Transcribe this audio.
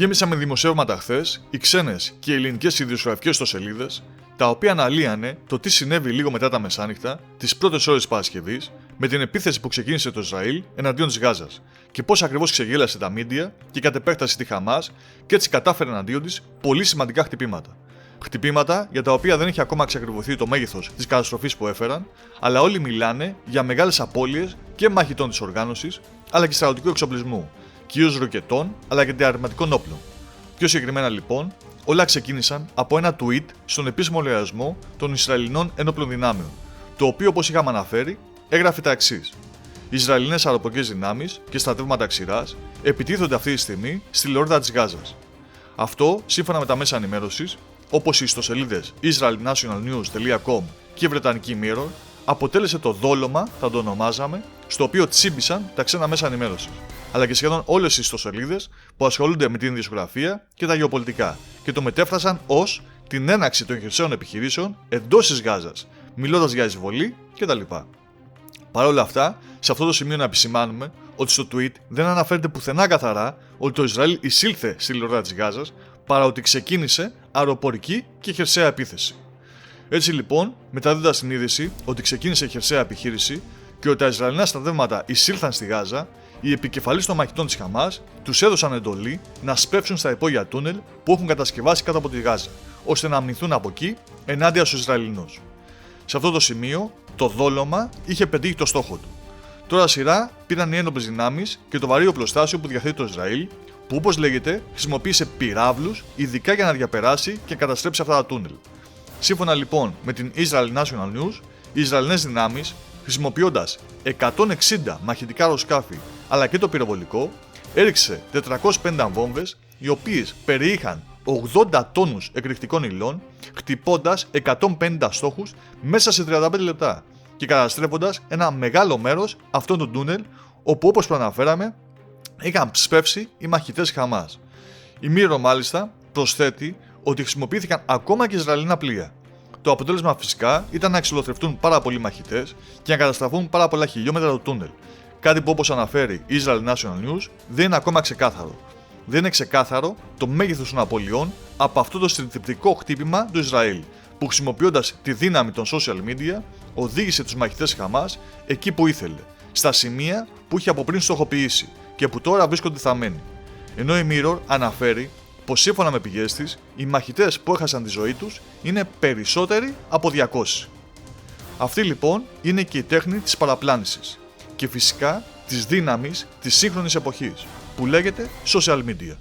Γέμισαν με δημοσιεύματα χθες οι ξένες και οι ελληνικές ειδησιογραφικές ιστοσελίδες, τα οποία αναλύανε το τι συνέβη λίγο μετά τα μεσάνυχτα, τις πρώτες ώρες της Παρασκευής, με την επίθεση που ξεκίνησε το Ισραήλ εναντίον της Γάζας και πώς ακριβώς ξεγέλασε τα μίντια και κατ' επέκταση τη Χαμάς και έτσι κατάφερε εναντίον της πολύ σημαντικά χτυπήματα. Χτυπήματα για τα οποία δεν έχει ακόμα εξακριβωθεί το μέγεθος της καταστροφής που έφεραν, αλλά όλοι μιλάνε για μεγάλες απώλειες και μαχητών της οργάνωσης, αλλά και στρατιωτικού εξοπλισμού, κυρίως ροκετών αλλά και διαρρηματικών όπλων. Πιο συγκεκριμένα λοιπόν, όλα ξεκίνησαν από ένα tweet στον επίσημο λογαριασμό των Ισραηλινών Ενόπλων Δυνάμεων, το οποίο, όπως είχαμε αναφέρει, έγραφε τα εξής: οι Ισραηλινές αεροπορικές δυνάμεις και στρατεύματα ξηράς επιτίθονται αυτή τη στιγμή στη λωρίδα της Γάζας. Αυτό, σύμφωνα με τα μέσα ενημέρωσης, όπως οι ιστοσελίδες israelnationalnews.com και η βρετανική Mirror, αποτέλεσε το δόλωμα, θα το ονομάζαμε, στο οποίο τσίμπησαν τα ξένα μέσα ενημέρωσης, αλλά και σχεδόν όλες οι ιστοσελίδες που ασχολούνται με την ειδησιογραφία και τα γεωπολιτικά, και το μετέφρασαν ως την έναρξη των χερσαίων επιχειρήσεων εντός της Γάζας, μιλώντας για εισβολή κτλ. Παρ' όλα αυτά, σε αυτό το σημείο να επισημάνουμε ότι στο tweet δεν αναφέρεται πουθενά καθαρά ότι το Ισραήλ εισήλθε στη λωρίδα της Γάζας, παρά ότι ξεκίνησε αεροπορική και χερσαία επίθεση. Έτσι λοιπόν, μεταδίδοντας την είδηση ότι ξεκίνησε η χερσαία επιχείρηση και ότι τα Ισραηλινά στρατεύματα εισήλθαν στη Γάζα, οι επικεφαλείς των μαχητών της Χαμάς τους έδωσαν εντολή να σπεύσουν στα υπόγεια τούνελ που έχουν κατασκευάσει κάτω από τη Γάζα, ώστε να αμυνθούν από εκεί ενάντια στους Ισραηλινούς. Σε αυτό το σημείο, το δόλωμα είχε πετύχει το στόχο του. Τώρα σειρά πήραν οι ένοπλες δυνάμεις και το βαρύ οπλοστάσιο που διαθέτει το Ισραήλ, που όπως λέγεται χρησιμοποίησε πυράβλους ειδικά για να διαπεράσει και καταστρέψει αυτά τα τούνελ. Σύμφωνα λοιπόν με την Israel National News, οι Ισραηλινές δυνάμεις, χρησιμοποιώντας 160 μαχητικά αεροσκάφη αλλά και το πυροβολικό, έριξε 450 βόμβες, οι οποίες περιείχαν 80 τόνους εκρηκτικών υλών, χτυπώντας 150 στόχους μέσα σε 35 λεπτά και καταστρέφοντας ένα μεγάλο μέρος αυτών των τούνελ, όπου, όπως προαναφέραμε, είχαν σπεύσει οι μαχητές Χαμάς. Η Mirror μάλιστα προσθέτει ότι χρησιμοποιήθηκαν ακόμα και Ισραηλινά πλοία. Το αποτέλεσμα φυσικά ήταν να εξολοθρευτούν πάρα πολλοί μαχητές και να καταστραφούν πάρα πολλά χιλιόμετρα το τούνελ. Κάτι που, όπως αναφέρει η Israel National News, δεν είναι ακόμα ξεκάθαρο. Δεν είναι ξεκάθαρο το μέγεθος των απολειών από αυτό το συντριπτικό χτύπημα του Ισραήλ, που χρησιμοποιώντας τη δύναμη των social media οδήγησε τους μαχητές Χαμάς εκεί που ήθελε, στα σημεία που είχε από πριν στοχοποιήσει και που τώρα βρίσκονται θαμμένοι. Ενώ η Mirror αναφέρει πως σύμφωνα με πηγές της, οι μαχητές που έχασαν τη ζωή τους είναι περισσότεροι από 200. Αυτή λοιπόν είναι και η τέχνη της παραπλάνησης και φυσικά της δύναμης της σύγχρονης εποχής, που λέγεται social media.